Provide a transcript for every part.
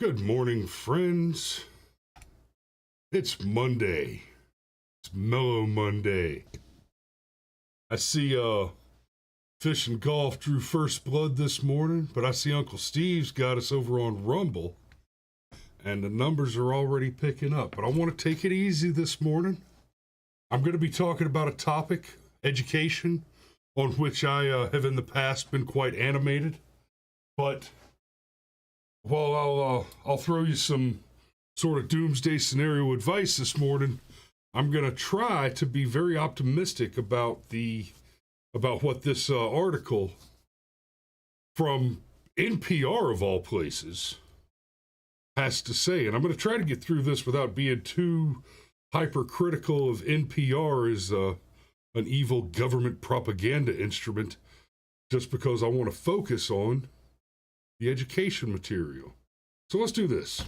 Good morning, friends. It's Monday. It's Mellow Monday. I see Fish and Golf drew first blood this morning, but I see Uncle Steve's got us over on Rumble, and the numbers are already picking up. But I want to take it easy this morning. I'm going to be talking about a topic, education, on which I have in the past been quite animated. But while I'll throw you some sort of doomsday scenario advice this morning, I'm going to try to be very optimistic about what this article from NPR of all places has to say. And I'm going to try to get through this without being too hypercritical of NPR as an evil government propaganda instrument, just because I want to focus on the education material. So let's do this.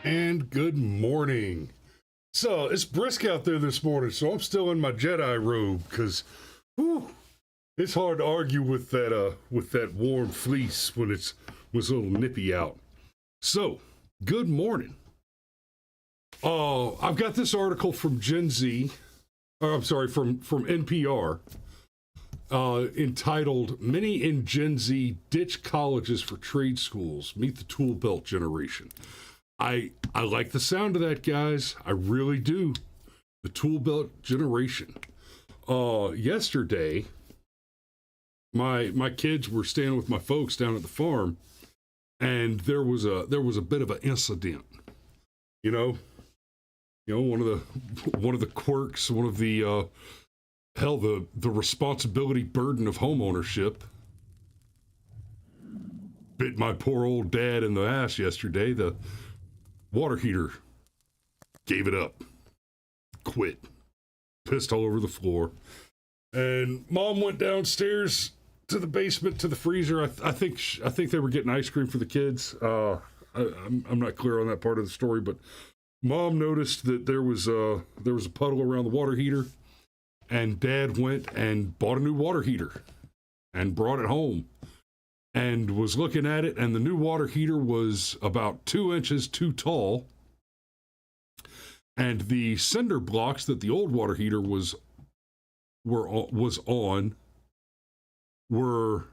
And good morning. So it's brisk out there this morning, so I'm still in my Jedi robe because it's hard to argue with that warm fleece when it's a little nippy out. So good morning. I've got this article from from NPR, entitled "Many in Gen Z Ditch Colleges for Trade Schools, Meet the Tool Belt Generation." I like the sound of that, guys. I really do. The tool belt generation. Yesterday, my kids were staying with my folks down at the farm, and there was a bit of an incident. You know, one of the quirks, one of the the responsibility burden of homeownership bit my poor old dad in the ass yesterday. The water heater gave it up, quit, pissed all over the floor, and Mom went downstairs to the basement to the freezer. I think they were getting ice cream for the kids. I'm not clear on that part of the story, but Mom noticed that there was a puddle around the water heater, and Dad went and bought a new water heater and brought it home, and was looking at it, and the new water heater was about 2 inches too tall, and the cinder blocks that the old water heater was on were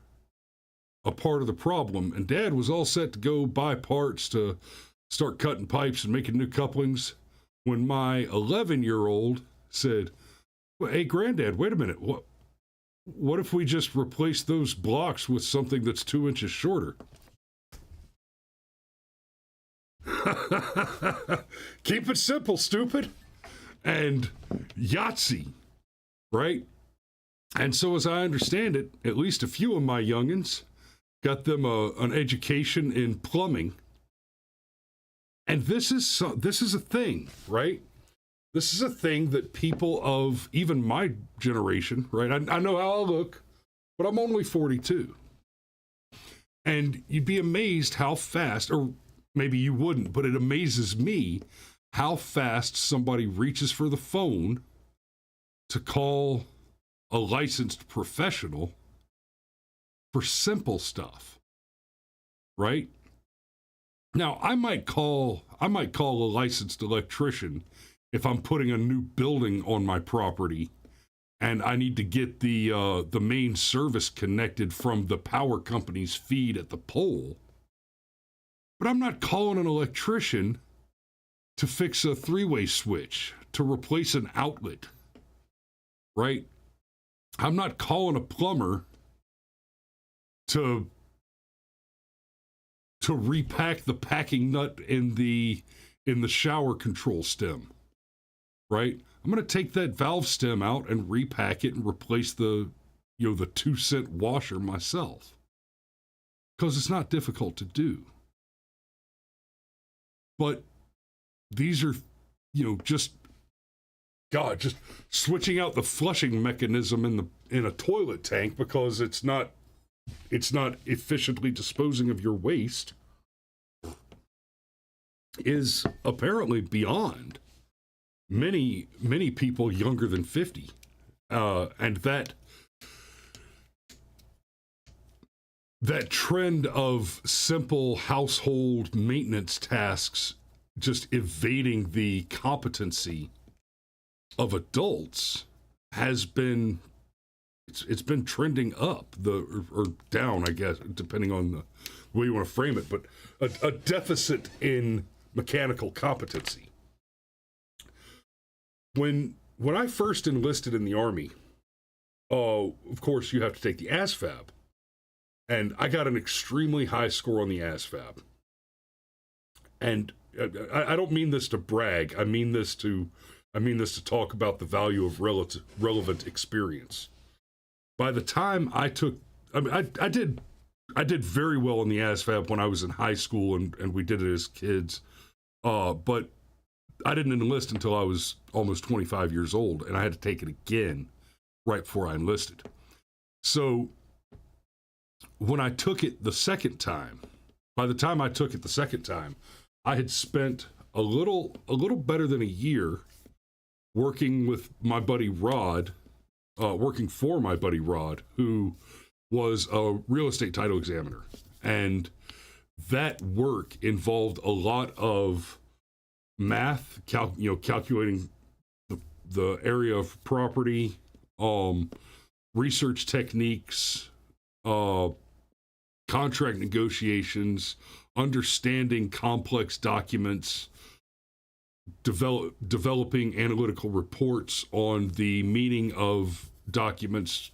a part of the problem. And Dad was all set to go buy parts to start cutting pipes and making new couplings when my 11-year-old said, "Well, hey, Granddad, wait a minute, what if we just replace those blocks with something that's 2 inches shorter?" Keep it simple, stupid. And Yahtzee, right? And so as I understand it, at least a few of my youngins got them an education in plumbing And this is a thing, right? This is a thing that people of even my generation, right? I know how I look, but I'm only 42. And you'd be amazed how fast, or maybe you wouldn't, but it amazes me how fast somebody reaches for the phone to call a licensed professional for simple stuff, right? Now, I might call a licensed electrician if I'm putting a new building on my property and I need to get the main service connected from the power company's feed at the pole. But I'm not calling an electrician to fix a three-way switch, to replace an outlet, right? I'm not calling a plumber to repack the packing nut in the shower control stem, right? I'm going to take that valve stem out and repack it and replace the 2-cent washer myself, because it's not difficult to do. But these are, just switching out the flushing mechanism in a toilet tank because it's not efficiently disposing of your waste is apparently beyond many people younger than 50, and that trend of simple household maintenance tasks just evading the competency of adults has been it's been trending up or down, I guess, depending on the way you want to frame it, but a deficit in mechanical competency. When I first enlisted in the Army, of course, you have to take the ASVAB, and I got an extremely high score on the ASVAB. And I don't mean this to brag. I mean this to talk about the value of relevant experience. By the time I did very well in the ASVAB when I was in high school, and we did it as kids, but I didn't enlist until I was almost 25 years old, and I had to take it again right before I enlisted. So when I took it the second time, by the time I took it the second time, I had spent a little better than a year working with my buddy Rod, working for my buddy Rod, who was a real estate title examiner. And that work involved a lot of math, calculating the area of property, research techniques, contract negotiations, understanding complex documents, developing analytical reports on the meaning of documents,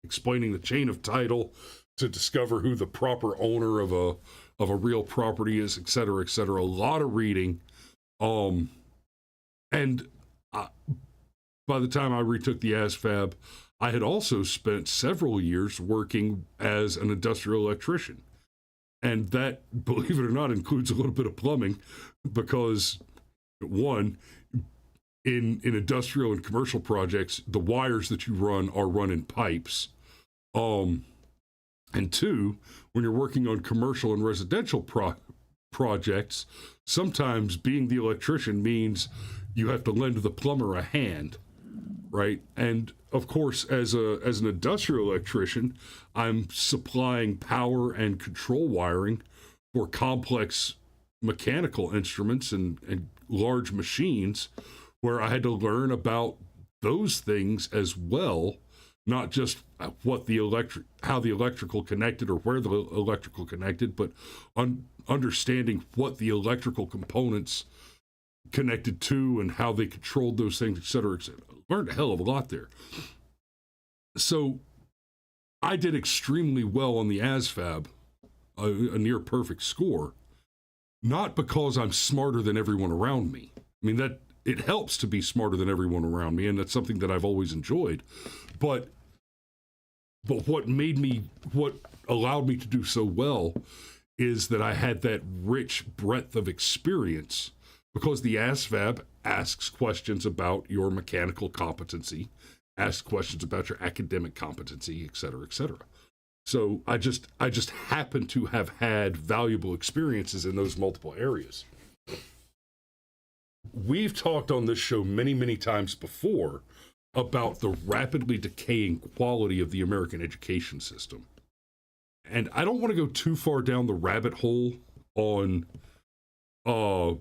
explaining the chain of title to discover who the proper owner of a real property is, et cetera, et cetera. A lot of reading. And by the time I retook the ASVAB, I had also spent several years working as an industrial electrician. And that, believe it or not, includes a little bit of plumbing, because one, in industrial and commercial projects, the wires that you run are run in pipes. And two, when you're working on commercial and residential projects, sometimes being the electrician means you have to lend the plumber a hand, right? And of course, as an industrial electrician, I'm supplying power and control wiring for complex mechanical instruments and large machines, where I had to learn about those things as well, not just how the electrical connected or where the electrical connected, but understanding what the electrical components connected to and how they controlled those things, et cetera, et cetera. Learned a hell of a lot there. So I did extremely well on the ASVAB, a near perfect score, not because I'm smarter than everyone around me. I mean, that it helps to be smarter than everyone around me, and that's something that I've always enjoyed. But what allowed me to do so well is that I had that rich breadth of experience because the ASVAB asks questions about your mechanical competency, asks questions about your academic competency, et cetera, et cetera. So I just happen to have had valuable experiences in those multiple areas. We've talked on this show many, many times before about the rapidly decaying quality of the American education system. And I don't want to go too far down the rabbit hole on a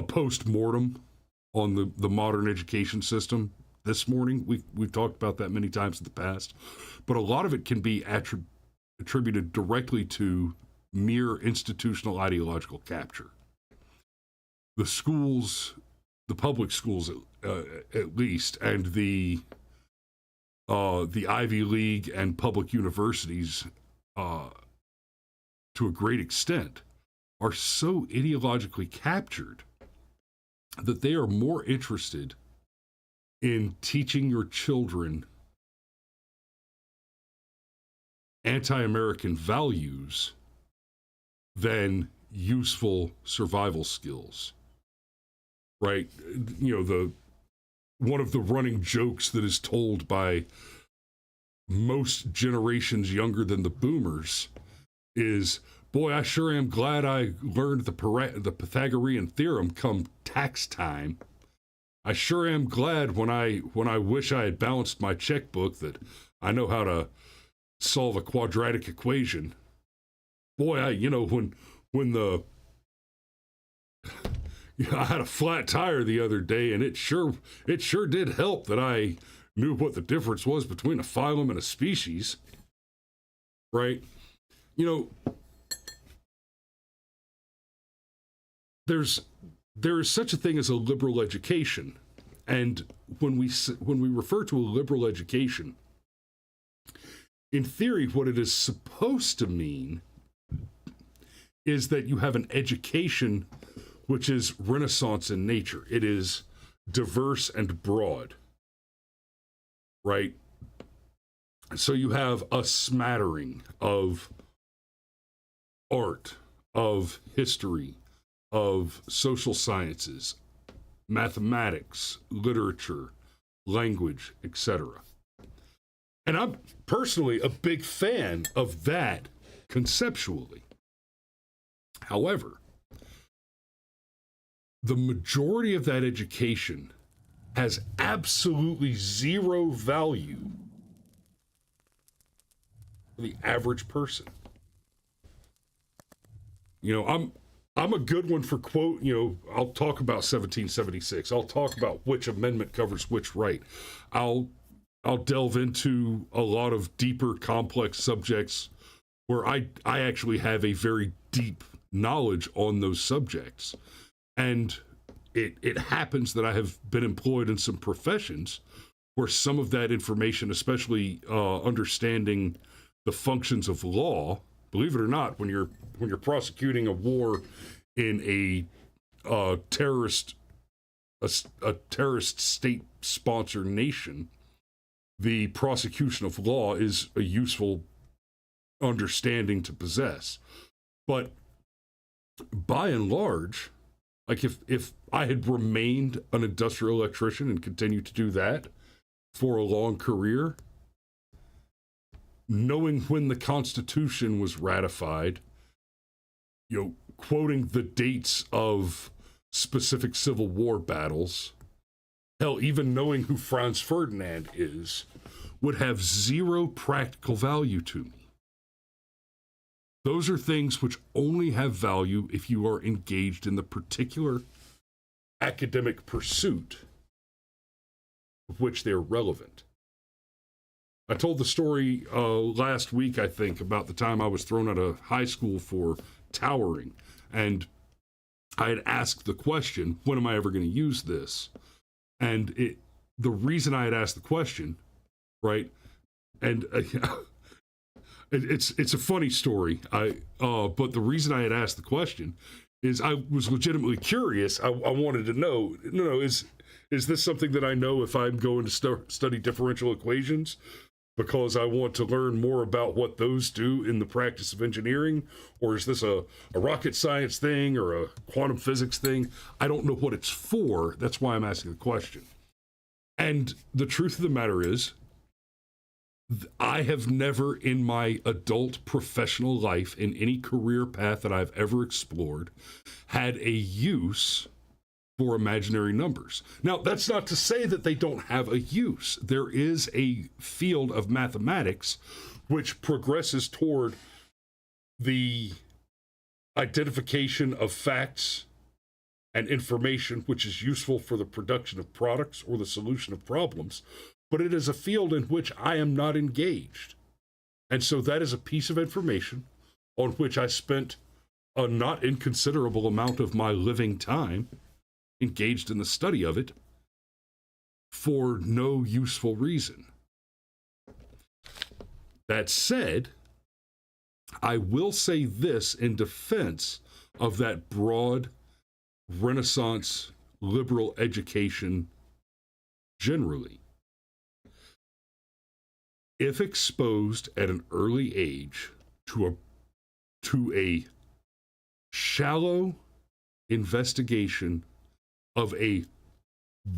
post-mortem on the modern education system this morning. We've talked about that many times in the past, but a lot of it can be attributed directly to mere institutional ideological capture. The schools, the public schools at least, and the Ivy League and public universities, to a great extent, are so ideologically captured that they are more interested in teaching your children anti-American values than useful survival skills, right? You know, one of the running jokes that is told by most generations younger than the boomers is, boy, I sure am glad I learned the Pythagorean theorem come tax time. I sure am glad when I wish I had balanced my checkbook that I know how to solve a quadratic equation. Boy, when I had a flat tire the other day, and it sure did help that I knew what the difference was between a phylum and a species, right? You know, there is such a thing as a liberal education, and when we refer to a liberal education, in theory, what it is supposed to mean is that you have an education which is Renaissance in nature. It is diverse and broad, right? So you have a smattering of art, of history, of social sciences, mathematics, literature, language, etc. And I'm personally a big fan of that conceptually. However, the majority of that education has absolutely zero value for the average person. You know, I'm a good one for quote, you know, I'll talk about 1776. I'll talk about which amendment covers which right. I'll delve into a lot of deeper, complex subjects where I actually have a very deep knowledge on those subjects. And it happens that I have been employed in some professions where some of that information, especially understanding the functions of law, believe it or not, when you're prosecuting a war in a terrorist state-sponsored nation, the prosecution of law is a useful understanding to possess. But by and large, like if I had remained an industrial electrician and continued to do that for a long career, knowing when the Constitution was ratified, you know, quoting the dates of specific Civil War battles, hell, even knowing who Franz Ferdinand is, would have zero practical value to me. Those are things which only have value if you are engaged in the particular academic pursuit of which they're relevant. I told the story last week, I think, about the time I was thrown out of high school for towering, and I had asked the question, when am I ever going to use this? And the reason I had asked the question, right, and it's a funny story, but the reason I had asked the question is I was legitimately curious. I wanted to know, is this something that I know if I'm going to study differential equations? because I want to learn more about what those do in the practice of engineering? Or is this a rocket science thing or a quantum physics thing? I don't know what it's for. That's why I'm asking the question. And the truth of the matter is, I have never in my adult professional life, in any career path that I've ever explored, had a use for imaginary numbers. Now, that's not to say that they don't have a use. There is a field of mathematics which progresses toward the identification of facts and information which is useful for the production of products or the solution of problems, but it is a field in which I am not engaged. And so that is a piece of information on which I spent a not inconsiderable amount of my living time engaged in the study of it for no useful reason. That said, I will say this in defense of that broad Renaissance liberal education generally. If exposed at an early age to a shallow investigation of a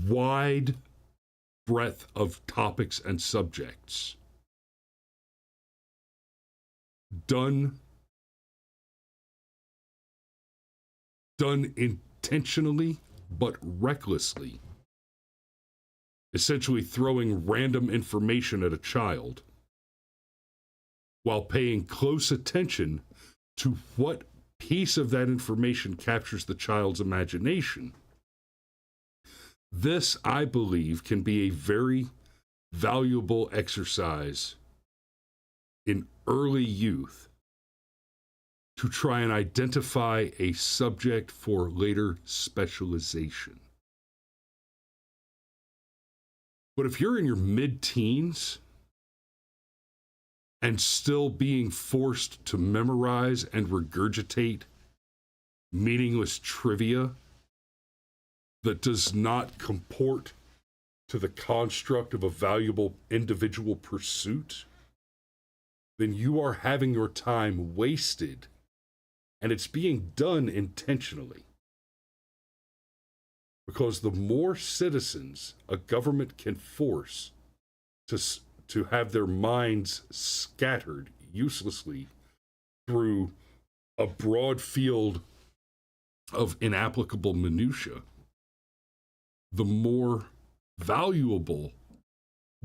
wide breadth of topics and subjects, done intentionally but recklessly, essentially throwing random information at a child while paying close attention to what piece of that information captures the child's imagination. This, I believe, can be a very valuable exercise in early youth to try and identify a subject for later specialization. But if you're in your mid-teens and still being forced to memorize and regurgitate meaningless trivia that does not comport to the construct of a valuable individual pursuit, then you are having your time wasted, and it's being done intentionally. Because the more citizens a government can force to have their minds scattered uselessly through a broad field of inapplicable minutia, the more valuable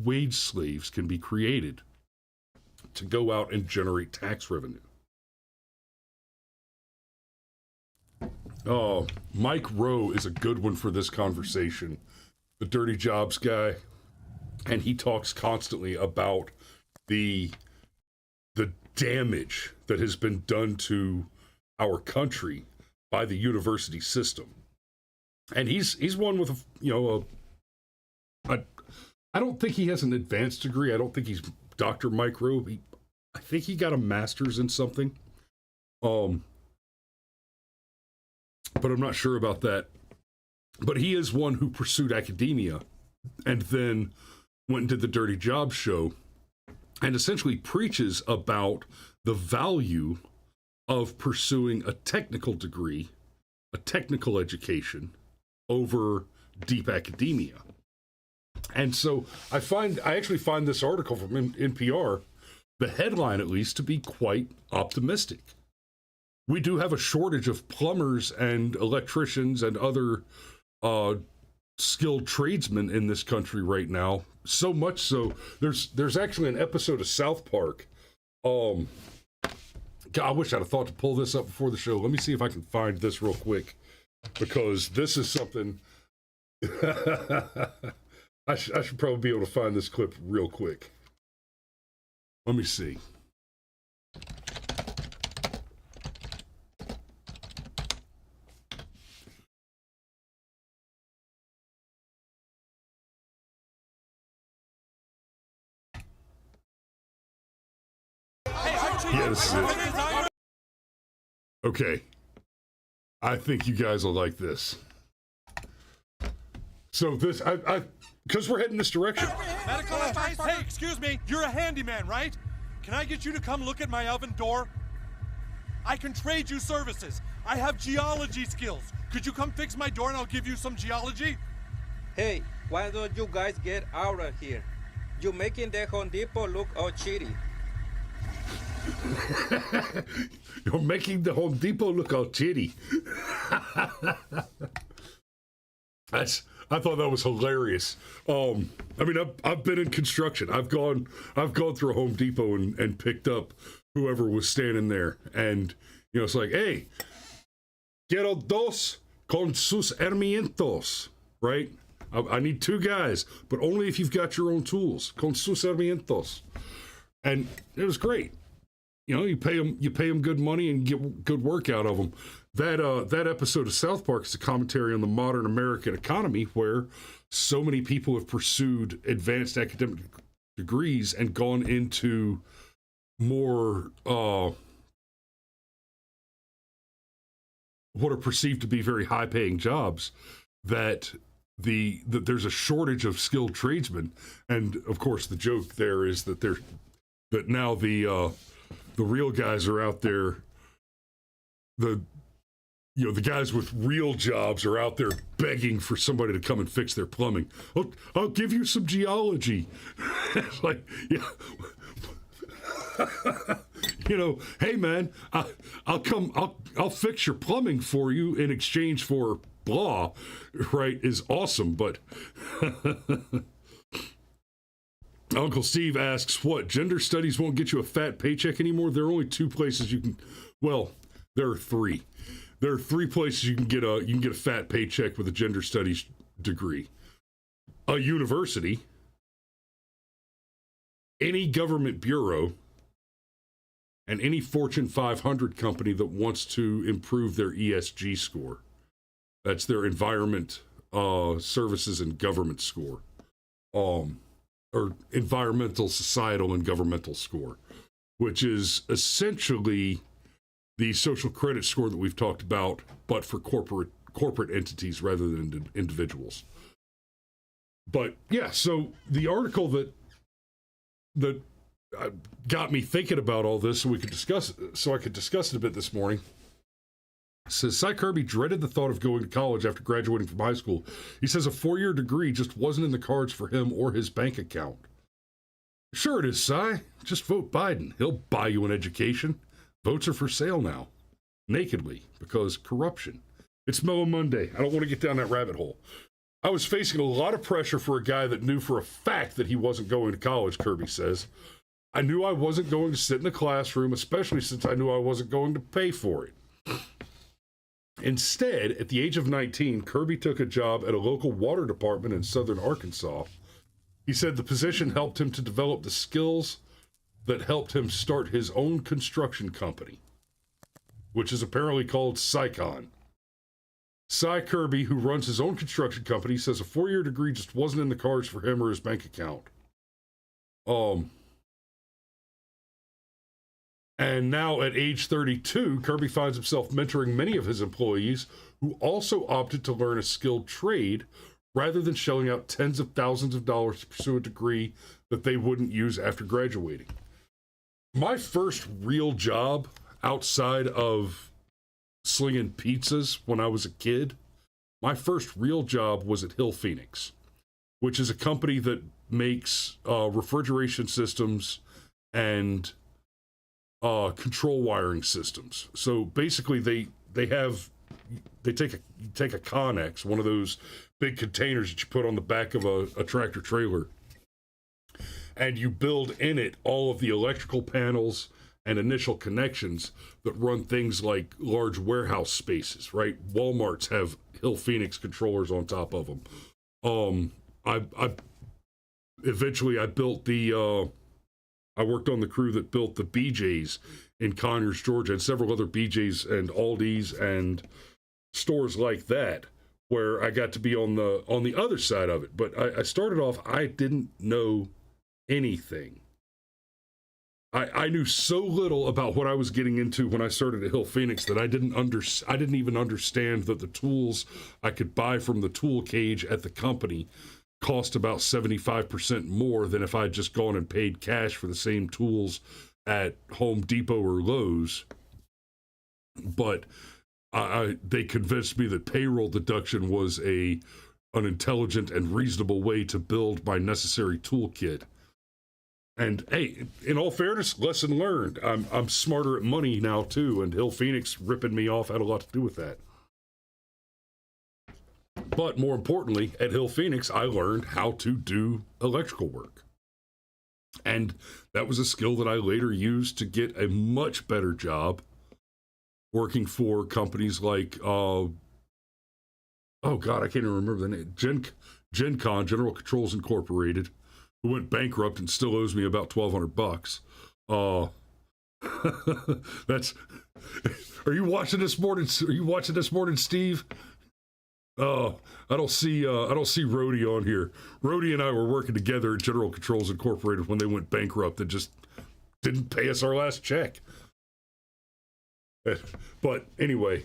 wage slaves can be created to go out and generate tax revenue. Oh, Mike Rowe is a good one for this conversation, the dirty jobs guy, and he talks constantly about the damage that has been done to our country by the university system. And he's one with I don't think he has an advanced degree. I don't think he's Dr. Mike Rowe. I think he got a master's in something. But I'm not sure about that. But he is one who pursued academia and then went and did the Dirty Jobs show and essentially preaches about the value of pursuing a technical degree, a technical education, over deep academia. And so I actually find this article from NPR, the headline at least, to be quite optimistic. We do have a shortage of plumbers and electricians and other skilled tradesmen in this country right now. So much so, there's actually an episode of South Park. God, I wish I'd have thought to pull this up before the show. Let me see if I can find this real quick, because this is something. I should probably be able to find this clip real quick. Let me see. Yeah, this is it. Okay. I think you guys will like this. So this, because we're heading this direction. Medical advice? Hey, excuse me, you're a handyman, right? Can I get you to come look at my oven door? I can trade you services. I have geology skills. Could you come fix my door and I'll give you some geology? Hey, why don't you guys get out of here? You're making the Home Depot look all cheaty. You're making the Home Depot look all chitty. I thought that was hilarious. I mean, I've been in construction. I've gone through a Home Depot and picked up whoever was standing there, and it's like, hey, quiero dos con sus herramientas, right? I need two guys, but only if you've got your own tools. Con sus herramientas, and it was great. You pay them good money and get good work out of them. That episode of South Park is a commentary on the modern American economy, where so many people have pursued advanced academic degrees and gone into more what are perceived to be very high-paying jobs, that there's a shortage of skilled tradesmen, and of course the joke there is that now the real guys are out there. The guys with real jobs are out there begging for somebody to come and fix their plumbing. I'll give you some geology. It's like, yeah. Hey man, I'll fix your plumbing for you in exchange for blah, right, is awesome, but Uncle Steve asks, what, gender studies won't get you a fat paycheck anymore? There are only two places you can, well, there are three. There are three places you can get a fat paycheck with a gender studies degree. A university, any government bureau, and any Fortune 500 company that wants to improve their ESG score. That's their environment, services, and government score. Or environmental, societal, and governmental score, which is essentially the social credit score that we've talked about, but for corporate entities rather than individuals. But yeah, so the article that got me thinking about all this, so I could discuss it a bit this morning, says Cy Kirby dreaded the thought of going to college after graduating from high school. He says a 4-year degree just wasn't in the cards for him or his bank account. Sure it is, Cy. Just vote Biden. He'll buy you an education. Votes are for sale now. Nakedly, because corruption. It's Mellow Monday. I don't want to get down that rabbit hole. I was facing a lot of pressure for a guy that knew for a fact that he wasn't going to college, Kirby says. I knew I wasn't going to sit in the classroom, especially since I knew I wasn't going to pay for it. Instead, at the age of 19, Kirby took a job at a local water department in southern Arkansas. He said the position helped him to develop the skills that helped him start his own construction company, which is apparently called Cycon. Cy Kirby, who runs his own construction company, says a 4-year degree just wasn't in the cards for him or his bank account. And now at age 32, Kirby finds himself mentoring many of his employees who also opted to learn a skilled trade rather than shelling out tens of thousands of dollars to pursue a degree that they wouldn't use after graduating. My first real job outside of slinging pizzas when I was a kid, my first real job was at Hill Phoenix, which is a company that makes refrigeration systems and control wiring systems. So basically they take a Connex, one of those big containers that you put on the back of a tractor trailer, and you build in it all of the electrical panels and initial connections that run things like large warehouse spaces, right? Walmarts have Hill Phoenix controllers on top of them. I built I worked on the crew that built the BJ's in Conyers, Georgia, and several other BJ's and Aldi's and stores like that, where I got to be on the other side of it. But I started off, I didn't know anything. I knew so little about what I was getting into when I started at Hill Phoenix that I didn't even understand that the tools I could buy from the tool cage at the company cost about 75% more than if I'd just gone and paid cash for the same tools at Home Depot or Lowe's. But they convinced me that payroll deduction was an intelligent and reasonable way to build my necessary toolkit. And hey, in all fairness, lesson learned. I'm smarter at money now too, and Hill Phoenix ripping me off had a lot to do with that. But more importantly, at Hill Phoenix, I learned how to do electrical work. And that was a skill that I later used to get a much better job working for companies like, oh God, I can't even remember the name, GenCon, General Controls Incorporated, who went bankrupt and still owes me about $1,200. That's, are you watching this morning, Steve? I don't see Rhodey on here. Rhodey and I were working together at General Controls Incorporated when they went bankrupt and just didn't pay us our last check. But anyway,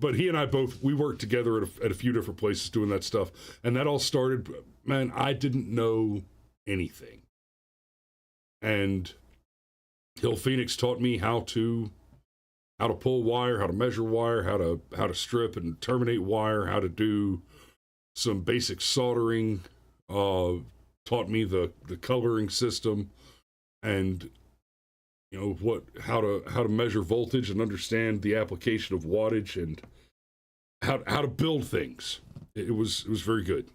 but he and I we worked together at a few different places doing that stuff. And that all started, man, I didn't know anything. And Hill Phoenix taught me how to pull wire, how to measure wire, how to strip and terminate wire, how to do some basic soldering, taught me the coloring system, and you know how to measure voltage and understand the application of wattage and how to build things. It was very good.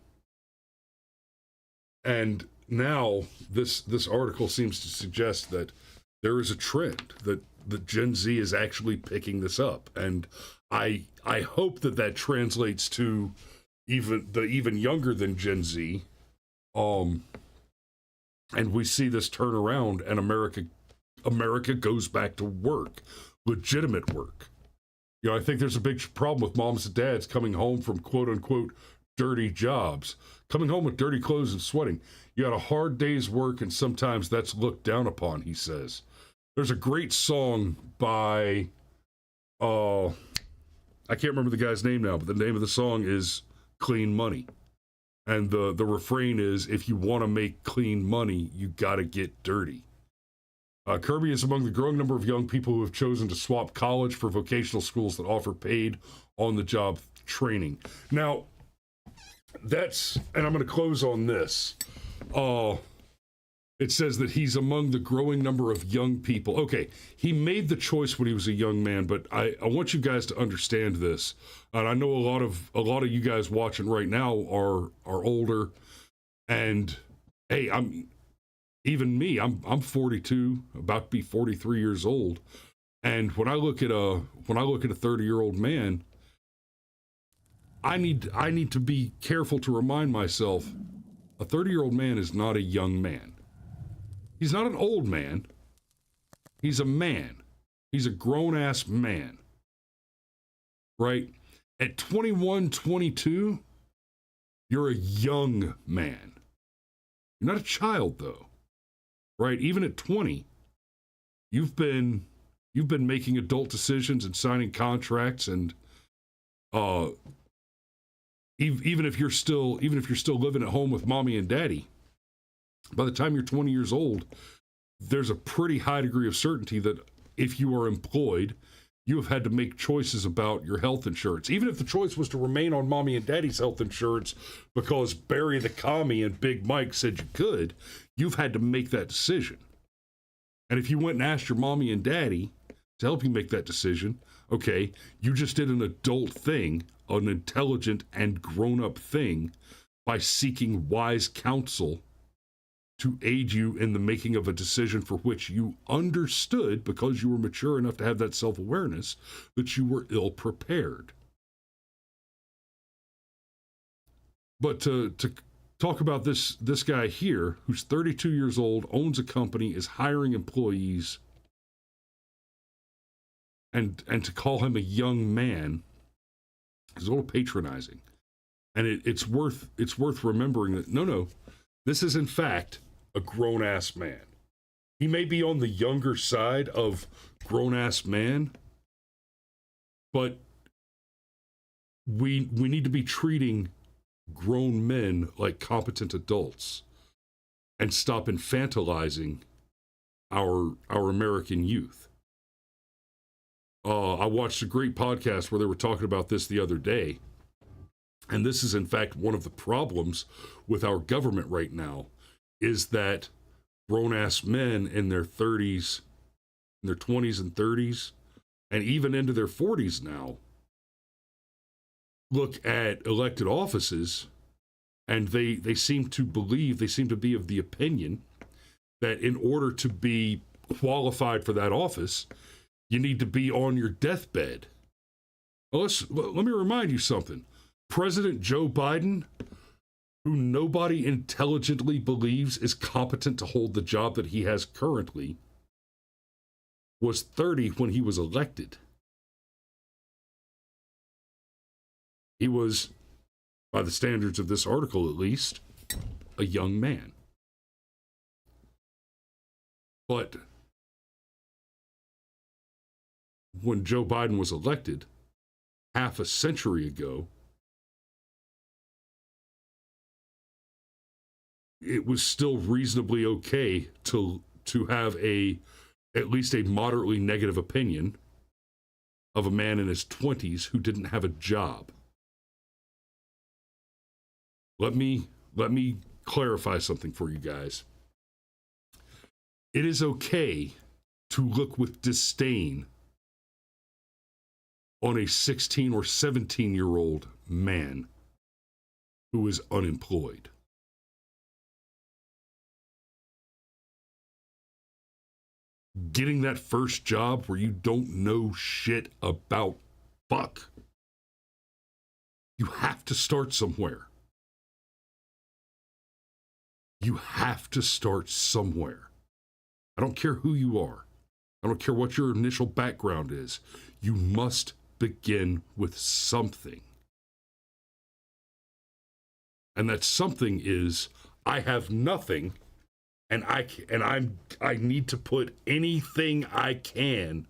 And now this article seems to suggest that there is a trend that the Gen Z is actually picking this up, and I hope that translates to even younger than Gen Z, and we see this turn around, and America goes back to work, legitimate work. You know, I think there's a big problem with moms and dads coming home from quote unquote dirty jobs, coming home with dirty clothes and sweating. You had a hard day's work, and sometimes that's looked down upon, he says. There's a great song by, I can't remember the guy's name now, but the name of the song is Clean Money. And the refrain is, if you want to make clean money, you got to get dirty. Kirby is among the growing number of young people who have chosen to swap college for vocational schools that offer paid on-the-job training. Now, and I'm going to close on this. It says that he's among the growing number of young people. Okay, he made the choice when he was a young man, but I want you guys to understand this. And I know a lot of you guys watching right now are older, and hey, I'm 42, about to be 43 years old, and when I look at a 30-year-old man, I need to be careful to remind myself, a 30-year-old man is not a young man. He's not an old man. He's a man. He's a grown-ass man. Right? At 21, 22, you're a young man. You're not a child, though. Right? Even at 20, you've been making adult decisions and signing contracts, and even if you're still living at home with mommy and daddy, by the time you're 20 years old, there's a pretty high degree of certainty that if you are employed, you have had to make choices about your health insurance. Even if the choice was to remain on mommy and daddy's health insurance because Barry the Commie and Big Mike said you could, you've had to make that decision. And if you went and asked your mommy and daddy to help you make that decision, okay, you just did an adult thing, an intelligent and grown-up thing by seeking wise counsel to aid you in the making of a decision for which you understood, because you were mature enough to have that self-awareness, that you were ill-prepared. But to talk about this guy here, who's 32 years old, owns a company, is hiring employees, and to call him a young man is a little patronizing. And it's worth remembering that, no, this is in fact a grown-ass man. He may be on the younger side of grown-ass man, but we need to be treating grown men like competent adults and stop infantilizing our American youth. I watched a great podcast where they were talking about this the other day. And this is, in fact, one of the problems with our government right now, is that grown-ass men in their 30s, in their 20s and 30s, and even into their 40s now, look at elected offices, and they seem to believe, they seem to be of the opinion that in order to be qualified for that office, you need to be on your deathbed. Well, let me remind you something. President Joe Biden, who nobody intelligently believes is competent to hold the job that he has currently, was 30 when he was elected. He was, by the standards of this article at least, a young man. But when Joe Biden was elected half a century ago, it was still reasonably okay to have at least a moderately negative opinion of a man in his 20s who didn't have a job. Let me clarify something for you guys. It is okay to look with disdain on a 16 or 17-year-old man who is unemployed. Getting that first job where you don't know shit about fuck. You have to start somewhere. You have to start somewhere. I don't care who you are. I don't care what your initial background is. You must begin with something. And that something is, I have nothing, and I need to put anything I can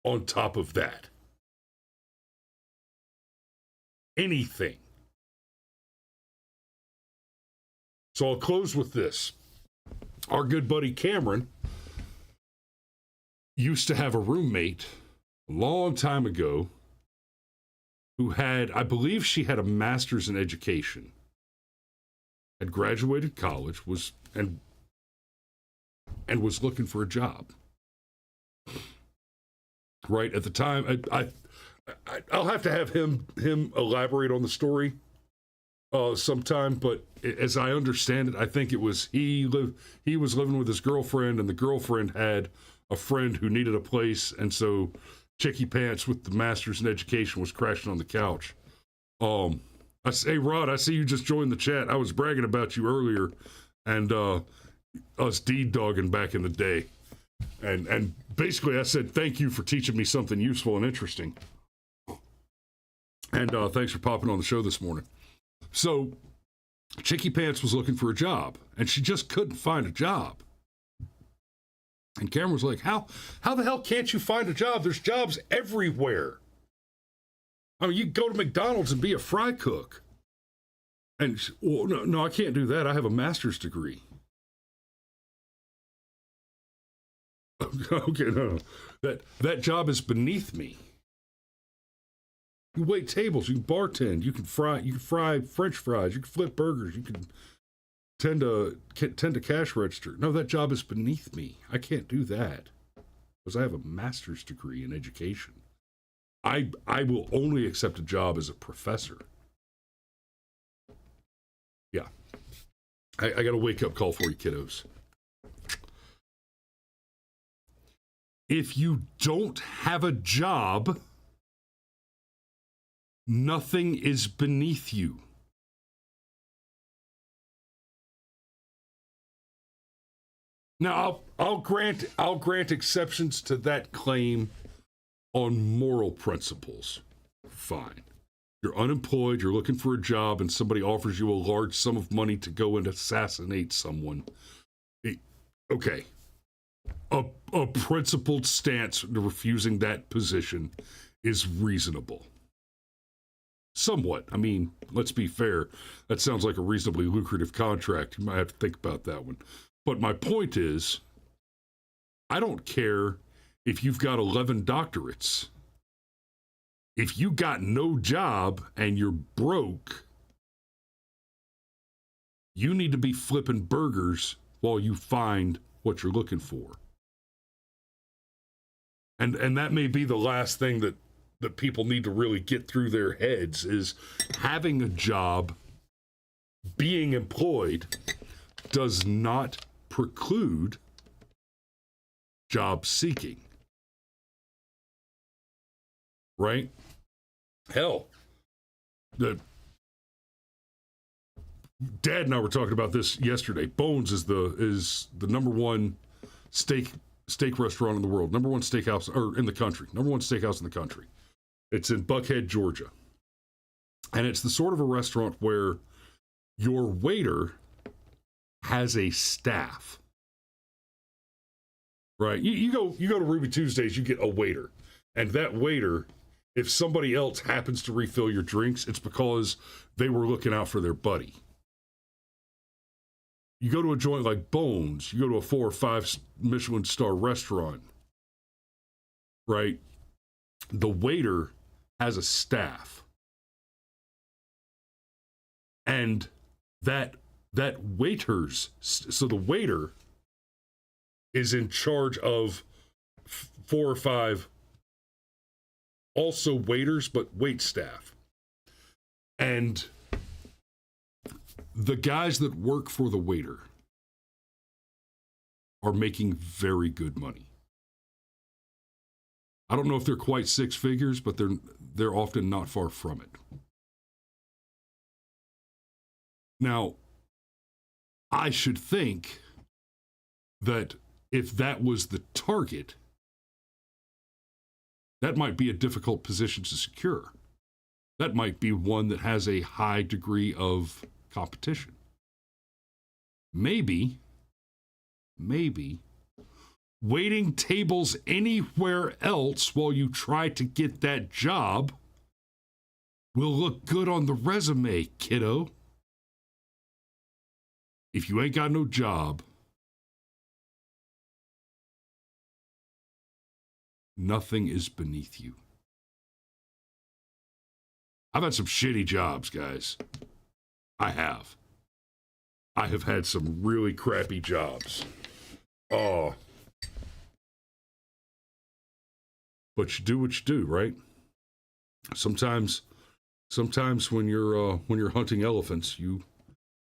on top of that. Anything. So I'll close with this. Our good buddy Cameron used to have a roommate a long time ago who had, I believe she had a master's in education, had graduated college, was looking for a job. Right at the time, I'll have to have him elaborate on the story sometime, but as I understand it, I think it was he was living with his girlfriend, and the girlfriend had a friend who needed a place, and so Chicky Pants with the master's in education was crashing on the couch. I say, Rod, I see you just joined the chat. I was bragging about you earlier, and us deed-dogging back in the day. And basically I said, thank you for teaching me something useful and interesting. And thanks for popping on the show this morning. So Chicky Pants was looking for a job, and she just couldn't find a job. And Cameron was like, how the hell can't you find a job? There's jobs everywhere. I mean, you can go to McDonald's and be a fry cook. And she, well, no, I can't do that. I have a master's degree. Okay, no. That job is beneath me. You wait tables, you can bartend, you can fry French fries, you can flip burgers, you can tend to cash register. No, that job is beneath me. I can't do that because I have a master's degree in education. I will only accept a job as a professor. Yeah. I got a wake-up call for you, kiddos. If you don't have a job, nothing is beneath you. Now, I'll grant exceptions to that claim on moral principles. Fine. You're unemployed, you're looking for a job, and somebody offers you a large sum of money to go and assassinate someone. Okay. A principled stance to refusing that position is reasonable. Somewhat. I mean, let's be fair. That sounds like a reasonably lucrative contract. You might have to think about that one. But my point is, I don't care if you've got 11 doctorates. If you got no job and you're broke, you need to be flipping burgers while you find what you're looking for. And that may be the last thing that people need to really get through their heads is having a job, being employed, does not preclude job seeking. Right? Hell, Dad and I were talking about this yesterday. Bones is the number one steak restaurant in the world, number one steakhouse or in the country, number one steakhouse in the country. It's in Buckhead, Georgia. And it's the sort of a restaurant where your waiter has a staff. Right? You go to Ruby Tuesdays, you get a waiter. And that waiter, if somebody else happens to refill your drinks, it's because they were looking out for their buddy. You go to a joint like Bones, you go to a 4 or 5 Michelin star restaurant, right? The waiter has a staff. And that so the waiter is in charge of 4 or 5 also waiters, but wait staff. And the guys that work for the waiter are making very good money. I don't know if they're quite 6 figures, but they're often not far from it. Now, I should think that if that was the target, that might be a difficult position to secure. That might be one that has a high degree of competition. Maybe waiting tables anywhere else while you try to get that job will look good on the resume, kiddo. If you ain't got no job, nothing is beneath you. I've had some shitty jobs, guys. I have had some really crappy jobs. Oh. But you do what you do, right? Sometimes when you're hunting elephants, you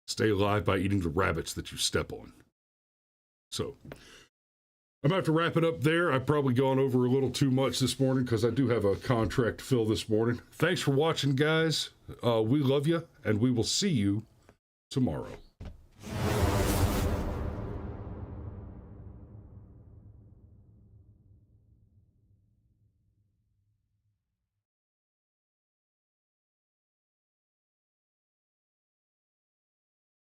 stay alive by eating the rabbits that you step on. So, I'm about to wrap it up there. I've probably gone over a little too much this morning because I do have a contract to fill this morning. Thanks for watching, guys. We love you, and we will see you tomorrow.